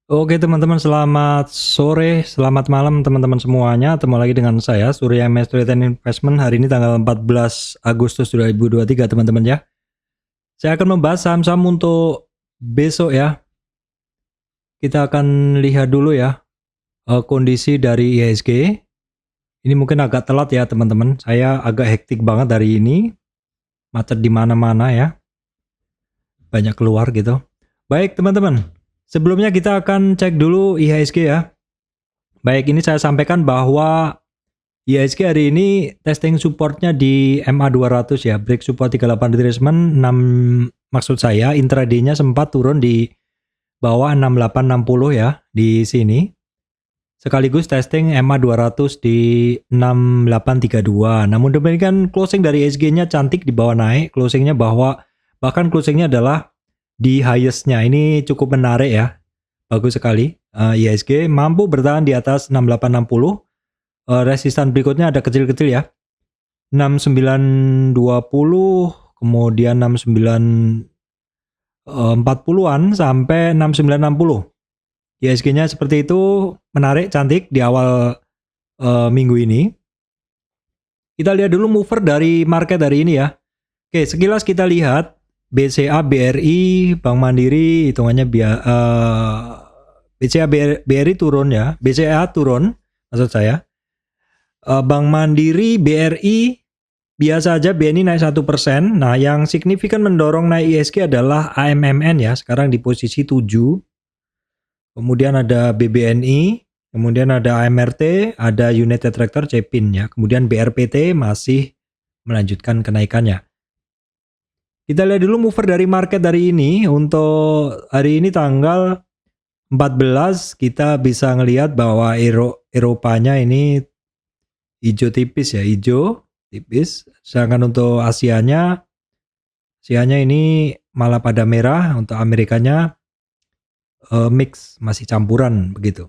Oke teman-teman, selamat sore, selamat malam teman-teman semuanya. Ketemu lagi dengan saya Surya MS Trade Investment. Hari ini tanggal 14 Agustus 2023 teman-teman ya. Saya akan membahas saham-saham untuk besok ya. Kita akan lihat dulu ya kondisi dari IHSG. Ini mungkin agak telat ya teman-teman. Saya agak hektik banget hari ini. Macet di mana-mana ya. Banyak keluar gitu. Baik teman-teman. Sebelumnya kita akan cek dulu IHSG ya. Baik, ini saya sampaikan bahwa IHSG hari ini testing supportnya di MA200 ya, break support 38 retracement 6, maksud saya intraday-nya sempat turun di bawah 6860 ya di sini. Sekaligus testing MA200 di 6832. Namun demikian closing dari IHSG-nya cantik di bawah naik, closingnya bahkan closingnya adalah di highest-nya. Ini cukup menarik ya. Bagus sekali. IHSG mampu bertahan di atas 6860. Resistan berikutnya ada kecil-kecil ya. 6920, kemudian 6940-an sampai 6960. IHSG-nya seperti itu, menarik, cantik di awal minggu ini. Kita lihat dulu mover dari market hari ini ya. Oke, sekilas kita lihat BCA, BRI, Bank Mandiri, hitungannya BCA, BRI turun ya. BCA turun, maksud saya. Bank Mandiri, BRI biasa aja, BNI naik 1%. Nah, yang signifikan mendorong naik IHSG adalah AMMN ya, sekarang di posisi 7. Kemudian ada BBNI, kemudian ada AMRT, ada United Tractor, Cepin ya. Kemudian BRPT masih melanjutkan kenaikannya. Kita lihat dulu mover dari market hari ini. Untuk hari ini tanggal 14 kita bisa ngelihat bahwa Eropanya ini hijau tipis ya, hijau tipis. Sedangkan untuk Asianya ini malah pada merah. Untuk Amerikanya mix, masih campuran begitu.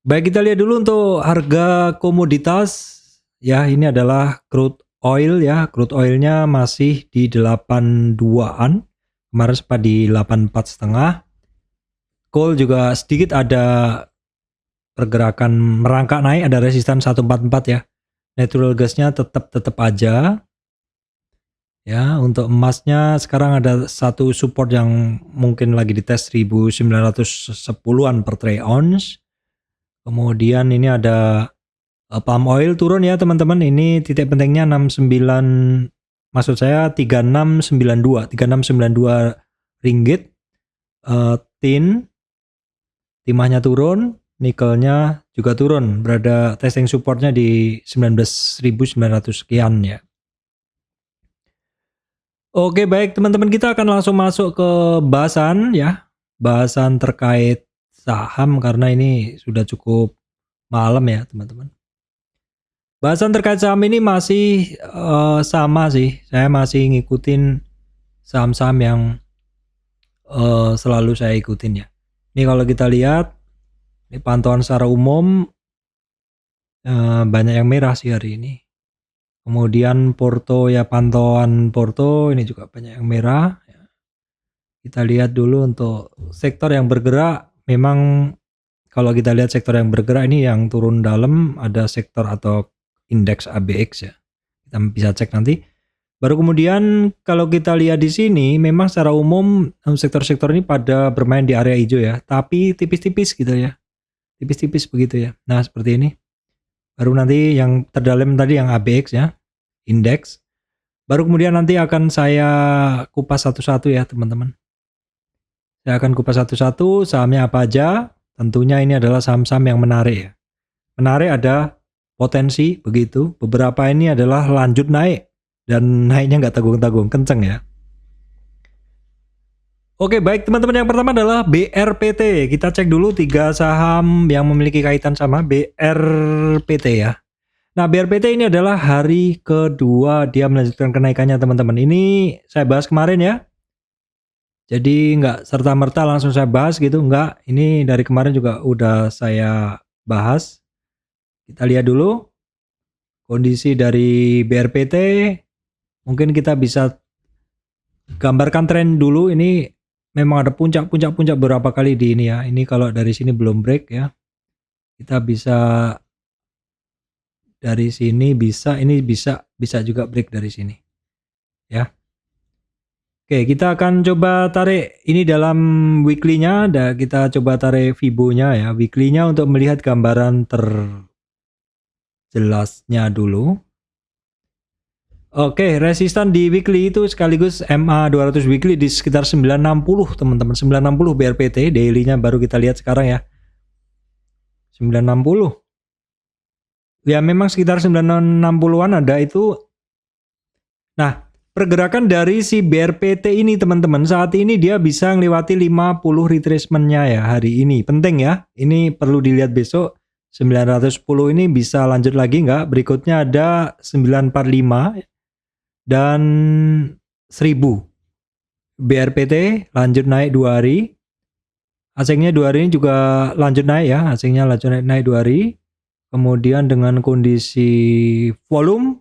Baik, kita lihat dulu untuk harga komoditas ya. Ini adalah crude oil ya. Crude oilnya masih di 82-an. Kemarin sempat di 84,5. Coal juga sedikit ada pergerakan merangkak naik, ada resistan 144 ya. Natural gasnya tetap aja ya. Untuk emasnya sekarang ada satu support yang mungkin lagi dites 1910-an per troy ounce. Kemudian ini ada palm oil turun ya teman-teman. Ini titik pentingnya 69, maksud saya 3692 ringgit. Timahnya turun, nikelnya juga turun, berada testing supportnya di 19.900 sekian ya. Oke, baik teman-teman, kita akan langsung masuk ke bahasan ya, bahasan terkait saham karena ini sudah cukup malam ya teman-teman. Bahasan terkait saham ini masih sama sih, saya masih ngikutin saham-saham yang selalu saya ikutin ya. Ini kalau kita lihat, ini pantauan secara umum banyak yang merah sih hari ini. Kemudian Porto ya, pantauan Porto ini juga banyak yang merah. Kita lihat dulu untuk sektor yang bergerak. Memang kalau kita lihat sektor yang bergerak ini yang turun dalam ada sektor atau indeks ABX ya. Kita bisa cek nanti. Baru kemudian kalau kita lihat di sini memang secara umum sektor-sektor ini pada bermain di area hijau ya, tapi tipis-tipis gitu ya. Tipis-tipis begitu ya. Nah, seperti ini. Baru nanti yang terdalam tadi yang ABX ya, indeks. Baru kemudian nanti akan saya kupas satu-satu ya teman-teman. Saya akan kupas satu-satu sahamnya apa aja. Tentunya ini adalah saham-saham yang menarik ya. Menarik, ada potensi begitu. Beberapa ini adalah lanjut naik. Dan naiknya nggak tanggung-tanggung, kenceng ya. Oke, baik teman-teman, yang pertama adalah BRPT. Kita cek dulu 3 saham yang memiliki kaitan sama BRPT ya. Nah, BRPT ini adalah hari kedua dia melanjutkan kenaikannya teman-teman. Ini saya bahas kemarin ya. Jadi nggak serta-merta langsung saya bahas gitu, nggak. Ini dari kemarin juga udah saya bahas. Kita lihat dulu kondisi dari BRPT. Mungkin kita bisa gambarkan tren dulu. Ini memang ada puncak beberapa kali di ini ya. Ini kalau dari sini belum break ya. Kita bisa dari sini ini bisa juga break dari sini. Ya. Oke, kita akan coba tarik ini dalam weekly-nya, dan kita coba tarik Fibo-nya ya. Weekly-nya untuk melihat gambaran terjelasnya dulu. Oke, resistan di weekly itu sekaligus MA 200 weekly di sekitar 960 teman-teman. 960 BRPT, daily-nya baru kita lihat sekarang ya. 960. Ya memang sekitar 960-an ada itu. Nah, pergerakan dari si BRPT ini teman-teman, saat ini dia bisa melewati 50 retracement-nya ya hari ini. Penting ya, ini perlu dilihat besok. 910 ini bisa lanjut lagi nggak? Berikutnya ada 945 dan 1000. BRPT lanjut naik 2 hari. Asingnya 2 hari ini juga lanjut naik ya, asingnya lanjut naik 2 hari. Kemudian dengan kondisi volume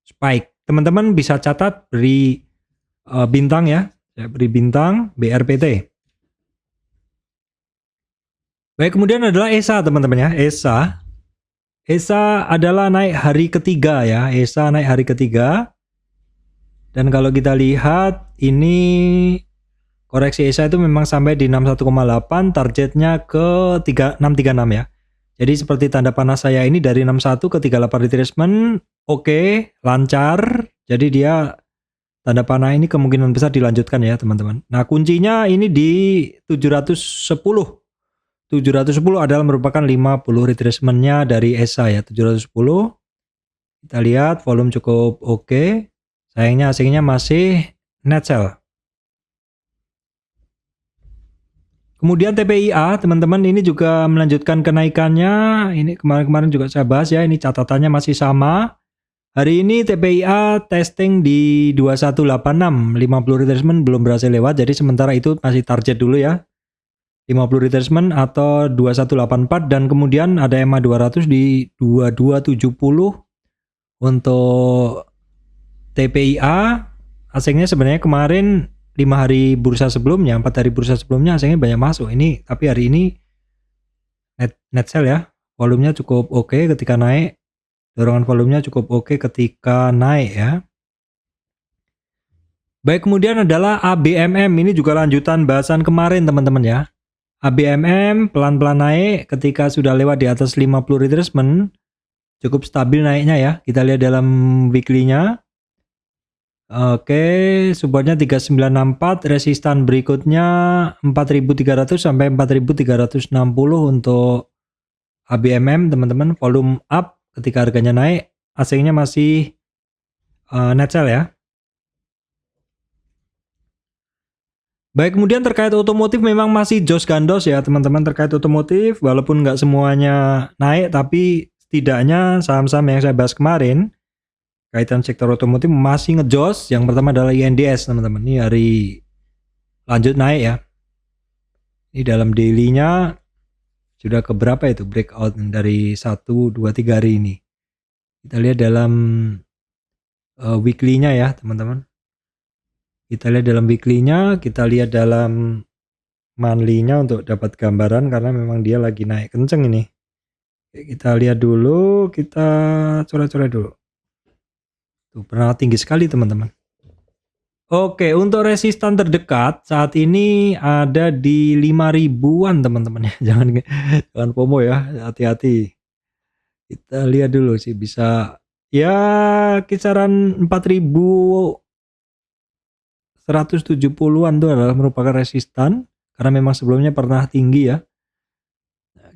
spike. Teman-teman bisa catat beri bintang ya. Saya beri bintang BRPT. Baik, kemudian adalah ESA teman-teman ya. ESA adalah naik hari ketiga ya. ESA naik hari ketiga. Dan kalau kita lihat ini koreksi ESA itu memang sampai di 61,8, targetnya ke 636 ya. Jadi seperti tanda panah saya ini dari 61 ke 38 retracement, oke, lancar. Jadi dia tanda panah ini kemungkinan besar dilanjutkan ya teman-teman. Nah kuncinya ini di 710. 710 adalah merupakan 50 retracement-nya dari ESA ya, 710. Kita lihat volume cukup oke. Sayangnya asingnya masih net sell. Kemudian TPIA teman-teman ini juga melanjutkan kenaikannya. Ini kemarin-kemarin juga saya bahas ya, ini catatannya masih sama. Hari ini TPIA testing di 2186, 50 retracement belum berhasil lewat, jadi sementara itu masih target dulu ya. 50 retracement atau 2184, dan kemudian ada EMA 200 di 2270 untuk TPIA. Asingnya sebenarnya kemarin 5 hari bursa sebelumnya, 4 hari bursa sebelumnya asingnya banyak masuk. Ini tapi hari ini net sell ya. Volumenya cukup oke ketika naik. Dorongan volumenya cukup oke ketika naik ya. Baik, kemudian adalah ABMM. Ini juga lanjutan bahasan kemarin teman-teman ya. ABMM pelan-pelan naik ketika sudah lewat di atas 50 retracement. Cukup stabil naiknya ya. Kita lihat dalam weekly-nya. Oke, supportnya 3964, resistan berikutnya 4300 sampai 4360 untuk ABMM teman-teman. Volume up ketika harganya naik, asingnya masih net sell ya. Baik, kemudian terkait otomotif memang masih jos gandos ya teman-teman. Terkait otomotif walaupun nggak semuanya naik, tapi setidaknya saham-saham yang saya bahas kemarin kaitan sektor otomotif masih ngejos. Yang pertama adalah INDS teman-teman. Ini hari lanjut naik ya. Ini dalam daily-nya sudah ke berapa itu breakout dari 1, 2, 3 hari ini. Kita lihat dalam weekly-nya ya teman-teman. Kita lihat dalam weekly-nya, kita lihat dalam monthly-nya untuk dapat gambaran karena memang dia lagi naik kenceng ini. Kita lihat dulu, kita coret-coret dulu. Tuh, pernah tinggi sekali teman-teman. Oke, untuk resistan terdekat saat ini ada di 5.000-an teman-teman ya. Jangan FOMO ya, hati-hati. Kita lihat dulu sih, bisa ya kisaran 4.170-an itu adalah merupakan resistan karena memang sebelumnya pernah tinggi ya.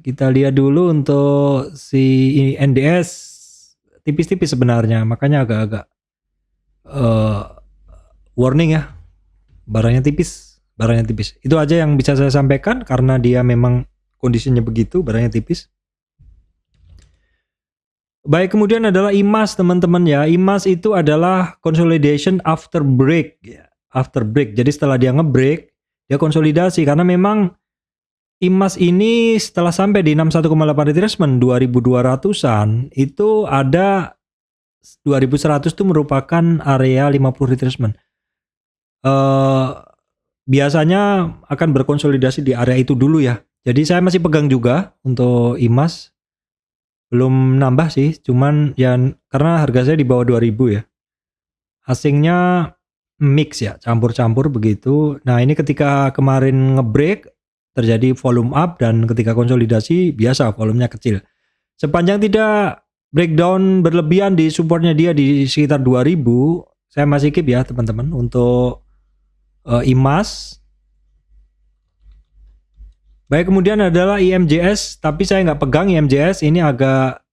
Kita lihat dulu untuk si NDS tipis-tipis sebenarnya, makanya agak-agak warning ya, barangnya tipis. Itu aja yang bisa saya sampaikan karena dia memang kondisinya begitu, barangnya tipis. Baik, kemudian adalah IMAS teman-teman ya. IMAS itu adalah consolidation after break ya. After break, jadi setelah dia nge-break dia konsolidasi karena memang IMAS ini setelah sampai di 61,8 retracement 2200-an itu ada 2100 itu merupakan area 50 retracement. biasanya akan berkonsolidasi di area itu dulu ya. Jadi saya masih pegang juga untuk IMAS, belum nambah sih, cuman ya karena harga saya di bawah 2000 ya. Asingnya mix ya, campur-campur begitu. Nah, ini ketika kemarin nge-break terjadi volume up dan ketika konsolidasi biasa volumenya kecil. Sepanjang tidak breakdown berlebihan di supportnya dia di sekitar 2000, saya masih keep ya teman-teman untuk IMAS. Baik, kemudian adalah IMJS, tapi saya nggak pegang IMJS, ini agak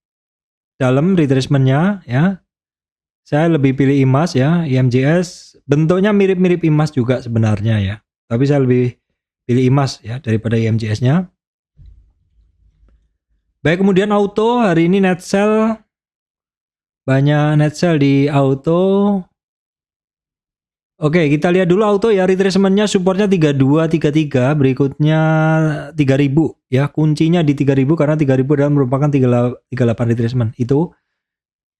dalam retracementnya ya. Saya lebih pilih IMAS ya. IMJS bentuknya mirip-mirip IMAS juga sebenarnya ya, tapi saya lebih pilih IMAS ya daripada IMJS-nya. Baik, kemudian auto, hari ini net sell, banyak net sell di auto. Oke, kita lihat dulu auto ya, retracementnya supportnya 3233, berikutnya 3000 ya, kuncinya di 3000 karena 3000 adalah merupakan 38 retracement. Itu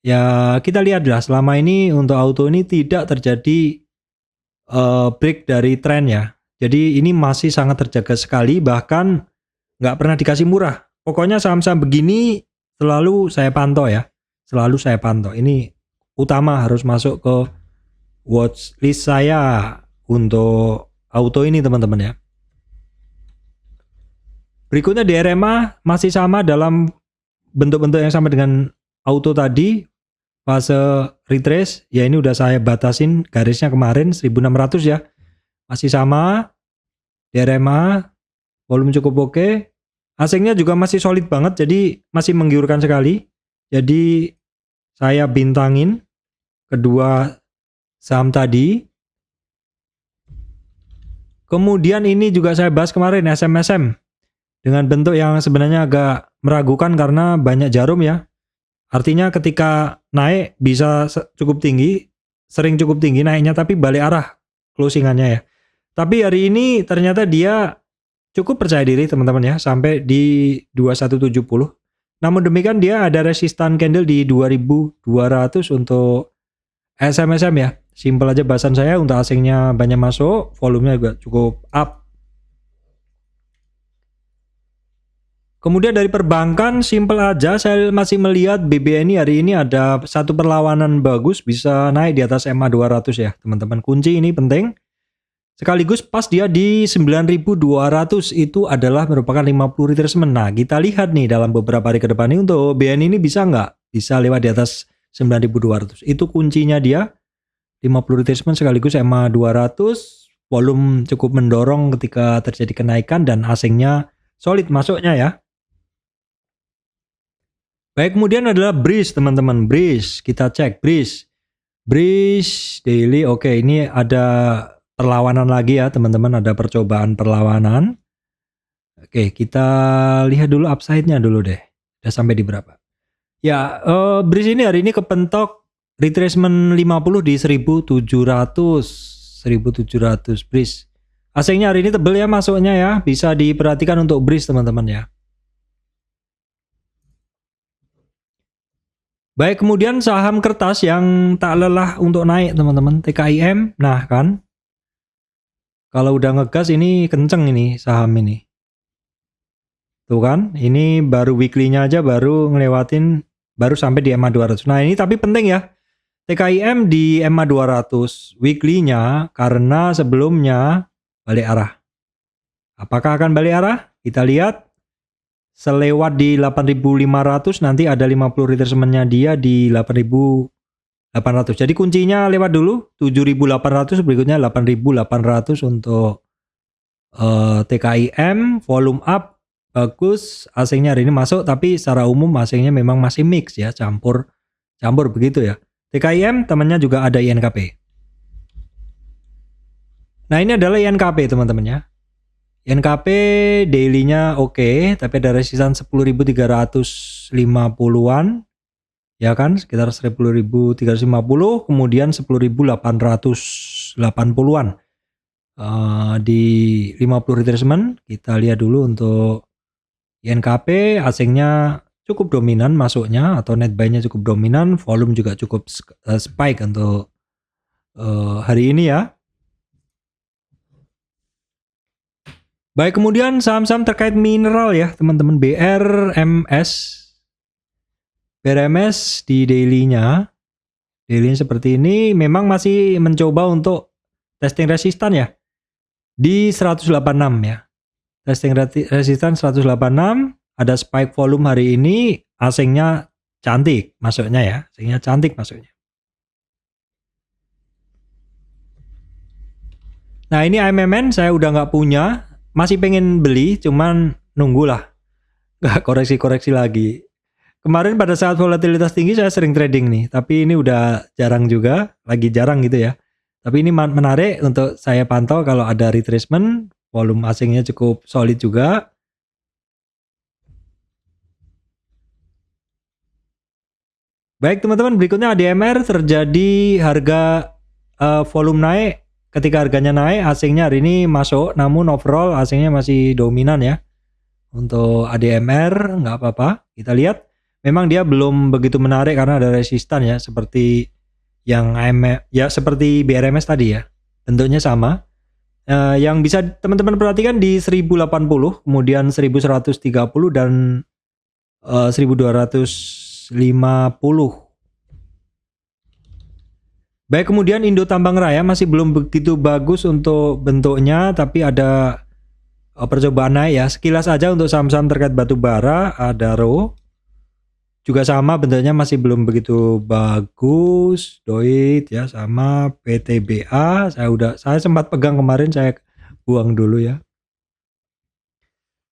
ya kita lihatlah selama ini untuk auto ini tidak terjadi break dari tren ya. Jadi ini masih sangat terjaga sekali, bahkan nggak pernah dikasih murah. Pokoknya saham-saham begini selalu saya pantau ya, selalu saya pantau. Ini utama harus masuk ke watchlist saya untuk auto ini teman-teman ya. Berikutnya di RMA masih sama dalam bentuk-bentuk yang sama dengan auto tadi, fase retrace ya, ini udah saya batasin garisnya kemarin 1600 ya, masih sama di RMA, volume cukup oke. Asingnya juga masih solid banget, jadi masih menggiurkan sekali. Jadi saya bintangin kedua saham tadi. Kemudian ini juga saya bahas kemarin SMSM dengan bentuk yang sebenarnya agak meragukan karena banyak jarum ya. Artinya ketika naik bisa cukup tinggi, sering cukup tinggi naiknya, tapi balik arah closingannya ya. Tapi hari ini ternyata dia cukup percaya diri teman-teman ya, sampai di 2170. Namun demikian dia ada resistan candle di 2200 untuk SMSM ya. Simpel aja bahasan saya, untuk asingnya banyak masuk, volumenya juga cukup up. Kemudian dari perbankan simpel aja, saya masih melihat BBNI hari ini ada satu perlawanan bagus, bisa naik di atas MA 200 ya teman-teman. Kunci ini penting. Sekaligus pas dia di 9.200 itu adalah merupakan 50 retracement. Nah, kita lihat nih dalam beberapa hari ke depan ini untuk BNI ini bisa nggak? Bisa lewat di atas 9.200. Itu kuncinya dia 50 retracement sekaligus MA 200. Volume cukup mendorong ketika terjadi kenaikan dan asingnya solid masuknya ya. Baik, kemudian adalah Breeze teman-teman. Breeze, kita cek Breeze daily. Oke, ini ada perlawanan lagi ya teman-teman, ada percobaan perlawanan. Oke, kita lihat dulu upside-nya dulu deh. Udah sampai di berapa? Ya, Breeze ini hari ini kepentok retracement 50 di 1700 Breeze. Asingnya hari ini tebel ya masuknya ya, bisa diperhatikan untuk Breeze teman-teman ya. Baik, kemudian saham kertas yang tak lelah untuk naik teman-teman, TKIM. Nah kan, kalau udah ngegas ini kenceng ini saham ini. Tuh kan, ini baru weekly-nya aja baru ngelewatin, baru sampai di MA 200. Nah ini tapi penting ya, TKIM di MA 200 weekly-nya karena sebelumnya balik arah. Apakah akan balik arah? Kita lihat. Selewat di 8.500 nanti ada 50 retracement-nya dia di 8.800. Jadi kuncinya lewat dulu 7.800, berikutnya 8.800 untuk TKIM. Volume up bagus, asingnya hari ini masuk, tapi secara umum asingnya memang masih mix ya, campur begitu ya. TKIM temannya juga ada INKP. Nah ini adalah INKP teman-teman ya. INKP daily-nya oke, tapi ada resistan 10.350-an ya kan, sekitar 10.350, kemudian 10.880-an di 50 retracement. Kita lihat dulu untuk INKP, asingnya cukup dominan masuknya atau net buy-nya cukup dominan, volume juga cukup spike untuk hari ini ya. Baik, kemudian saham-saham terkait mineral ya teman-teman, BRMS di daily-nya seperti ini memang masih mencoba untuk testing resistan ya di 186 ya. Testing resistan 186, ada spike volume hari ini, asingnya cantik masuknya ya, asingnya cantik masuknya. Nah ini AMMN saya udah nggak punya, masih pengen beli, cuman nunggulah, nggak koreksi-koreksi lagi. Kemarin pada saat volatilitas tinggi saya sering trading nih, tapi ini udah jarang juga, lagi jarang gitu ya. Tapi ini menarik untuk saya pantau kalau ada retracement, volume asingnya cukup solid juga. Baik teman-teman, berikutnya ADMR terjadi harga volume naik. Ketika harganya naik, asingnya hari ini masuk, namun overall asingnya masih dominan ya. Untuk ADMR nggak apa-apa, kita lihat. Memang dia belum begitu menarik karena ada resistan ya, seperti yang ya seperti BRMS tadi ya, bentuknya sama. Yang bisa teman-teman perhatikan di 1080, kemudian 1130 dan 1250. Baik, kemudian Indo Tambang Raya masih belum begitu bagus untuk bentuknya, tapi ada percobaan naik ya. Sekilas aja untuk saham-saham terkait batu bara, Adaro juga sama, bentuknya masih belum begitu bagus. Doit ya sama, PTBA saya sempat pegang kemarin, saya buang dulu ya.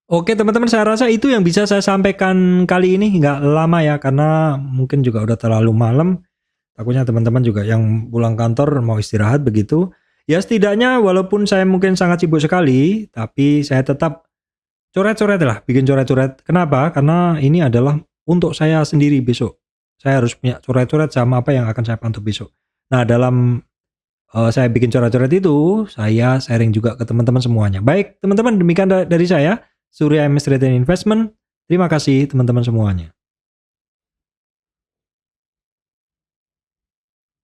Oke teman-teman, saya rasa itu yang bisa saya sampaikan kali ini, nggak lama ya karena mungkin juga udah terlalu malam. Takutnya teman-teman juga yang pulang kantor mau istirahat begitu. Ya setidaknya walaupun saya mungkin sangat sibuk sekali, tapi saya tetap coret-coret lah, bikin coret-coret. Kenapa? Karena ini adalah untuk saya sendiri besok. Saya harus punya coret-coret sama apa yang akan saya pantau besok. Nah dalam saya bikin coret-coret itu, saya sharing juga ke teman-teman semuanya. Baik teman-teman, demikian dari saya, Surya MS Trade Investment. Terima kasih teman-teman semuanya.